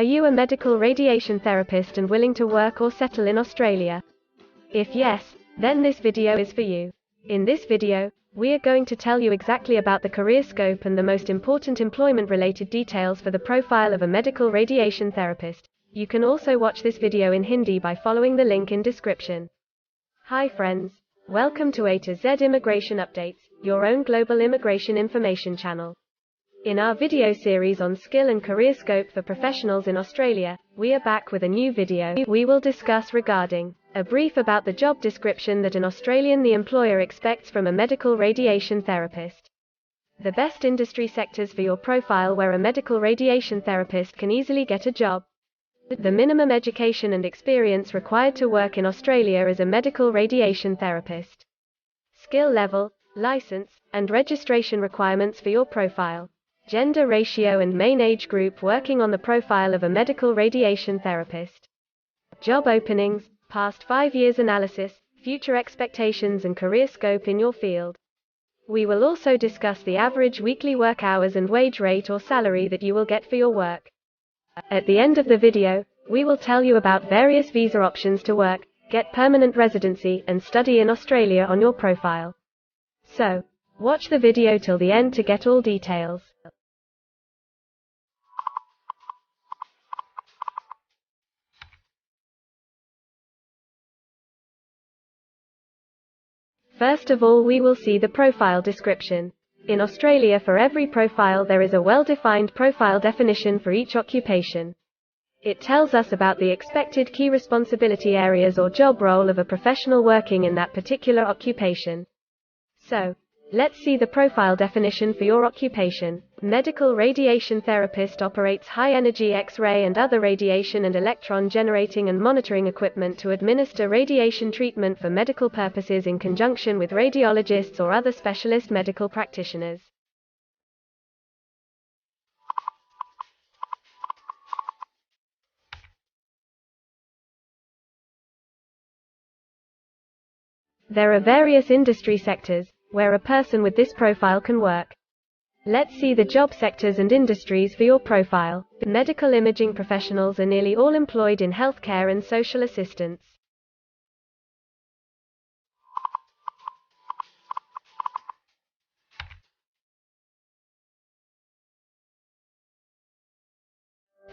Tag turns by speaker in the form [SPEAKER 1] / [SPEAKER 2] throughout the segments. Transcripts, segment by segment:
[SPEAKER 1] Are you a medical radiation therapist and willing to work or settle in Australia? If yes, then this video is for you. In this video, we are going to tell you exactly about the career scope and the most important employment-related details for the profile of a medical radiation therapist. You can also watch this video in Hindi by following the link in description. Hi friends, welcome to A to Z Immigration Updates, your own global immigration information channel. In our video series on skill and career scope for professionals in Australia, we are back with a new video. We will discuss regarding a brief about the job description that an Australian the employer expects from a medical radiation therapist. The best industry sectors for your profile where a medical radiation therapist can easily get a job. The minimum education and experience required to work in Australia as a medical radiation therapist. Skill level, license, and registration requirements for your profile. Gender ratio and main age group working on the profile of a medical radiation therapist. Job openings, past 5 years analysis, future expectations and career scope in your field. We will also discuss the average weekly work hours and wage rate or salary that you will get for your work. At the end of the video, we will tell you about various visa options to work, get permanent residency, and study in Australia on your profile. So, watch the video till the end to get all details. First of all, we will see the profile description. In Australia, for every profile there is a well-defined profile definition for each occupation. It tells us about the expected key responsibility areas or job role of a professional working in that particular occupation. So, let's see the profile definition for your occupation. Medical radiation therapist operates high-energy X-ray and other radiation and electron generating and monitoring equipment to administer radiation treatment for medical purposes in conjunction with radiologists or other specialist medical practitioners. There are various industry sectors where a person with this profile can work. Let's see the job sectors and industries for your profile. Medical imaging professionals are nearly all employed in healthcare and social assistance.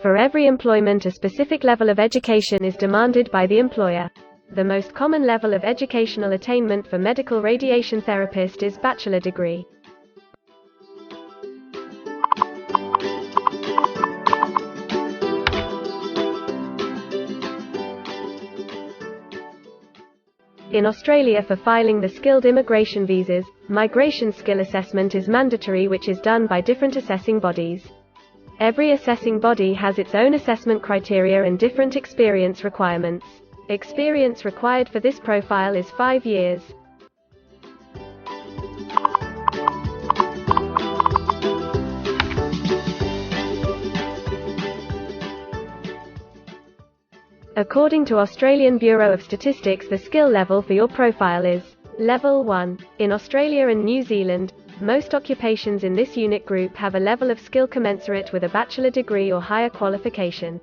[SPEAKER 1] For every employment, a specific level of education is demanded by the employer. The most common level of educational attainment for medical radiation therapist is bachelor degree. In Australia, for filing the skilled immigration visas, migration skill assessment is mandatory, which is done by different assessing bodies. Every assessing body has its own assessment criteria and different experience requirements. Experience required for this profile is 5 years. According to Australian Bureau of Statistics, the skill level for your profile is Level 1. In Australia and New Zealand, most occupations in this unit group have a level of skill commensurate with a bachelor degree or higher qualification.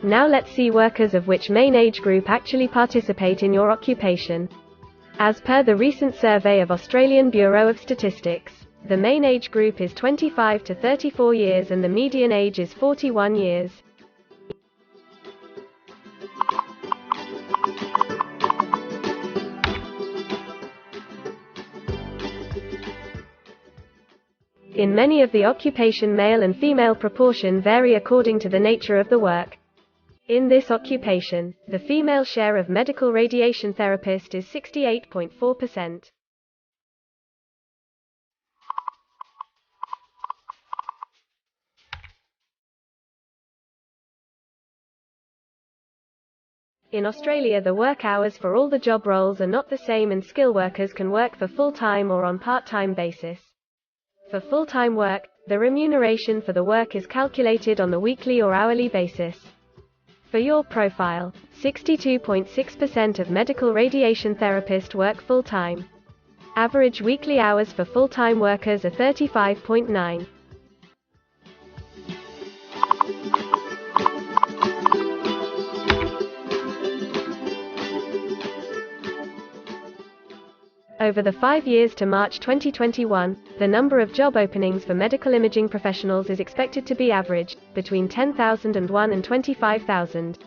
[SPEAKER 1] Now let's see workers of which main age group actually participate in your occupation. As per the recent survey of Australian Bureau of Statistics, the main age group is 25 to 34 years and the median age is 41 years. In many of the occupation, male and female proportion vary according to the nature of the work. In this occupation, the female share of medical radiation therapist is 68.4%. In Australia, the work hours for all the job roles are not the same and skill workers can work for full-time or on part-time basis. For full-time work, the remuneration for the work is calculated on the weekly or hourly basis. For your profile, 62.6% of medical radiation therapists work full-time. Average weekly hours for full-time workers are 35.9. Over the 5 years to March 2021, the number of job openings for medical imaging professionals is expected to be average, between 10,001 and 25,000.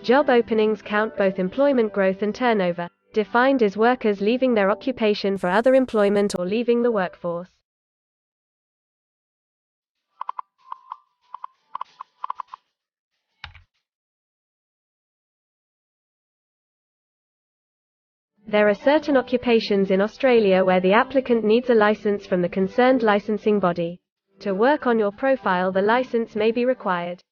[SPEAKER 1] Job openings count both employment growth and turnover, defined as workers leaving their occupation for other employment or leaving the workforce. There are certain occupations in Australia where the applicant needs a license from the concerned licensing body. To work on your profile, the license may be required.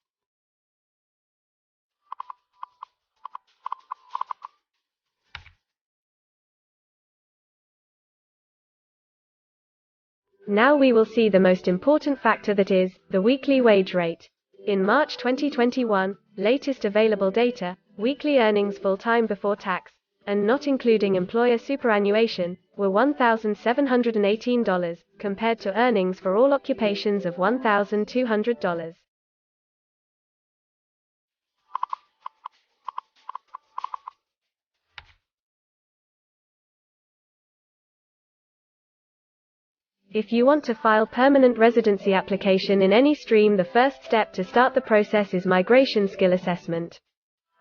[SPEAKER 1] Now we will see the most important factor, that is, the weekly wage rate. In March 2021, latest available data, weekly earnings full-time before tax, and not including employer superannuation, were $1,718, compared to earnings for all occupations of $1,200. If you want to file permanent residency application in any stream, the first step to start the process is migration skill assessment.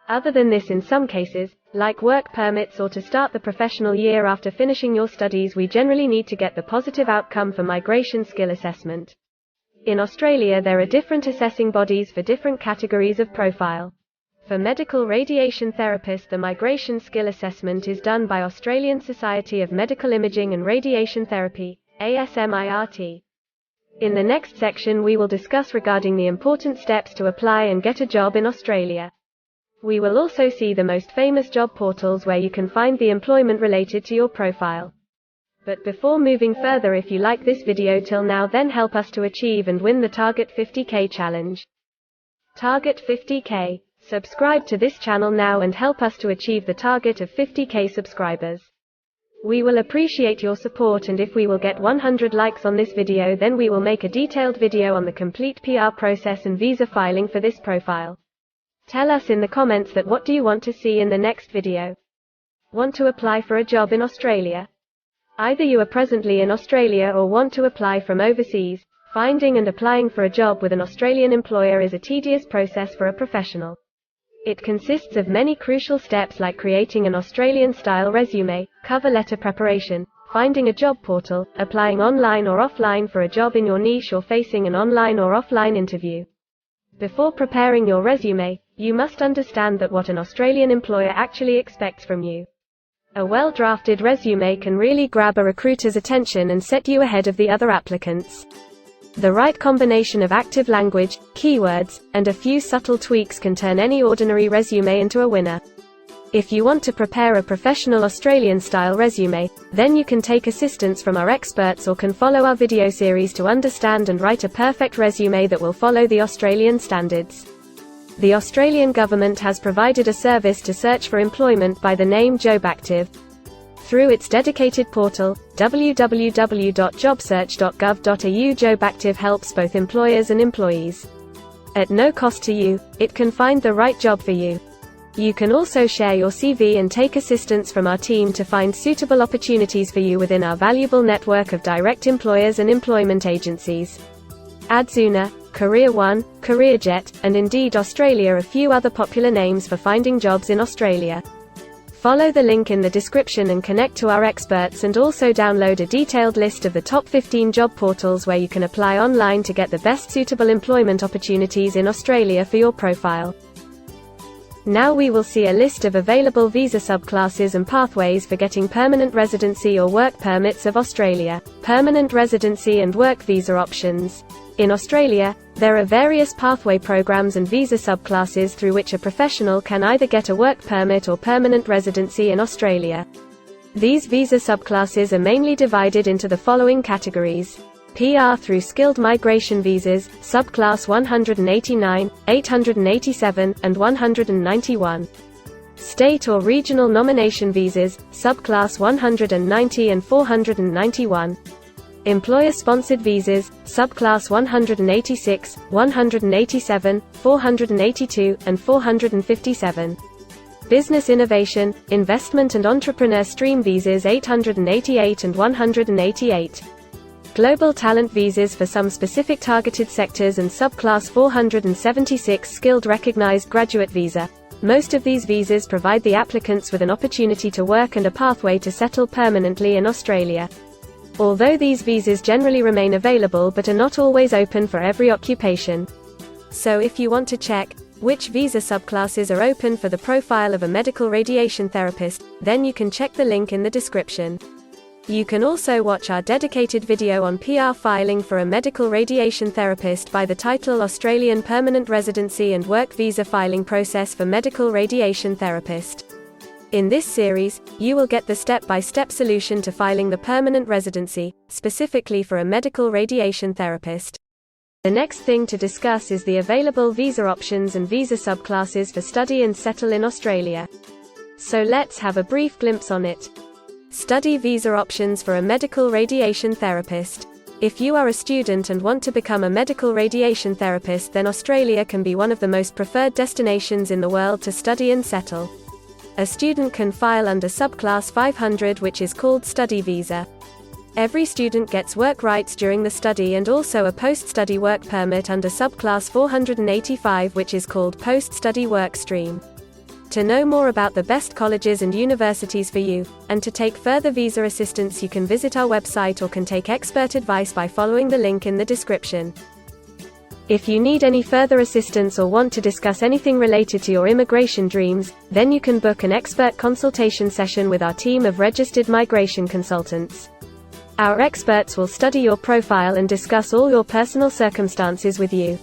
[SPEAKER 1] Other than this, in some cases, like work permits or to start the professional year after finishing your studies, we generally need to get the positive outcome for migration skill assessment. In Australia, there are different assessing bodies for different categories of profile. For medical radiation therapists, the migration skill assessment is done by Australian Society of Medical Imaging and Radiation Therapy, ASMIRT. In the next section, we will discuss regarding the important steps to apply and get a job in Australia. We will also see the most famous job portals where you can find the employment related to your profile. But before moving further, if you like this video till now, then help us to achieve and win the Target 50K challenge. Target 50K. Subscribe to this channel now and help us to achieve the target of 50K subscribers. We will appreciate your support, and if we will get 100 likes on this video, then we will make a detailed video on the complete PR process and visa filing for this profile. Tell us in the comments that what do you want to see in the next video. Want to apply for a job in Australia? Either you are presently in Australia or want to apply from overseas. Finding and applying for a job with an Australian employer is a tedious process for a professional. It consists of many crucial steps like creating an Australian-style resume, cover letter preparation, finding a job portal, applying online or offline for a job in your niche, or facing an online or offline interview. Before preparing your resume, you must understand that what an Australian employer actually expects from you. A well-drafted resume can really grab a recruiter's attention and set you ahead of the other applicants. The right combination of active language, keywords, and a few subtle tweaks can turn any ordinary resume into a winner. If you want to prepare a professional Australian-style resume, then you can take assistance from our experts or can follow our video series to understand and write a perfect resume that will follow the Australian standards. The Australian government has provided a service to search for employment by the name JobActive. Through its dedicated portal, www.jobsearch.gov.au, JobActive helps both employers and employees. At no cost to you, it can find the right job for you. You can also share your CV and take assistance from our team to find suitable opportunities for you within our valuable network of direct employers and employment agencies. Adzuna, Career One, CareerJet, and Indeed Australia are a few other popular names for finding jobs in Australia. Follow the link in the description and connect to our experts, and also download a detailed list of the top 15 job portals where you can apply online to get the best suitable employment opportunities in Australia for your profile. Now we will see a list of available visa subclasses and pathways for getting permanent residency or work permits of Australia. Permanent residency and work visa options. In Australia, there are various pathway programs and visa subclasses through which a professional can either get a work permit or permanent residency in Australia. These visa subclasses are mainly divided into the following categories. PR through skilled migration visas, subclass 189, 887, and 191. State or regional nomination visas, subclass 190 and 491. Employer-sponsored visas, subclass 186, 187, 482, and 457. Business innovation, investment and entrepreneur stream visas 888 and 188. Global talent visas for some specific targeted sectors and subclass 476 skilled recognized graduate visa. Most of these visas provide the applicants with an opportunity to work and a pathway to settle permanently in Australia. Although these visas generally remain available but are not always open for every occupation. So if you want to check which visa subclasses are open for the profile of a medical radiation therapist, then you can check the link in the description. You can also watch our dedicated video on PR filing for a medical radiation therapist by the title Australian Permanent Residency and Work Visa Filing Process for Medical Radiation Therapist. In this series, you will get the step-by-step solution to filing the permanent residency, specifically for a medical radiation therapist. The next thing to discuss is the available visa options and visa subclasses for study and settle in Australia. So let's have a brief glimpse on it. Study visa options for a medical radiation therapist. If you are a student and want to become a medical radiation therapist, then Australia can be one of the most preferred destinations in the world to study and settle. A student can file under subclass 500, which is called study visa. Every student gets work rights during the study and also a post-study work permit under subclass 485, which is called post-study work stream. To know more about the best colleges and universities for you, and to take further visa assistance, you can visit our website or can take expert advice by following the link in the description. If you need any further assistance or want to discuss anything related to your immigration dreams, then you can book an expert consultation session with our team of registered migration consultants. Our experts will study your profile and discuss all your personal circumstances with you.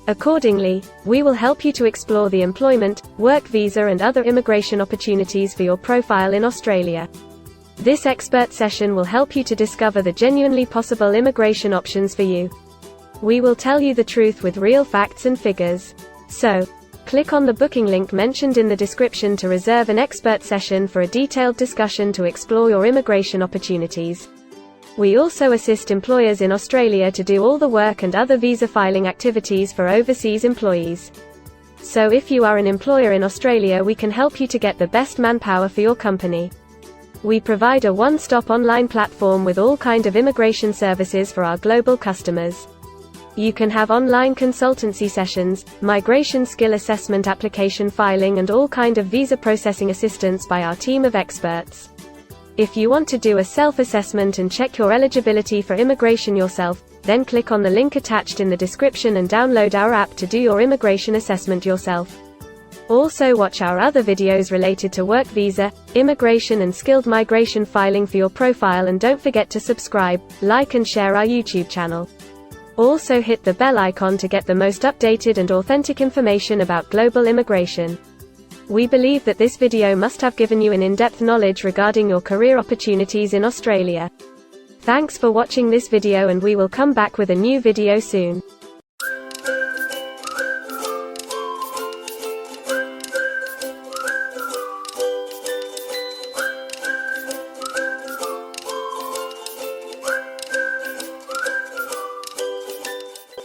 [SPEAKER 1] Accordingly, we will help you to explore the employment, work visa and other immigration opportunities for your profile in Australia. This expert session will help you to discover the genuinely possible immigration options for you. We will tell you the truth with real facts and figures. So, click on the booking link mentioned in the description to reserve an expert session for a detailed discussion to explore your immigration opportunities. We also assist employers in Australia to do all the work and other visa filing activities for overseas employees. So if you are an employer in Australia, we can help you to get the best manpower for your company. We provide a one-stop online platform with all kind of immigration services for our global customers. You can have online consultancy sessions, migration skill assessment, application filing and all kind of visa processing assistance by our team of experts. If you want to do a self-assessment and check your eligibility for immigration yourself, then click on the link attached in the description and download our app to do your immigration assessment yourself. Also watch our other videos related to work visa, immigration and skilled migration filing for your profile, and don't forget to subscribe, like and share our YouTube channel. Also hit the bell icon to get the most updated and authentic information about global immigration. We believe that this video must have given you an in-depth knowledge regarding your career opportunities in Australia. Thanks for watching this video, and we will come back with a new video soon.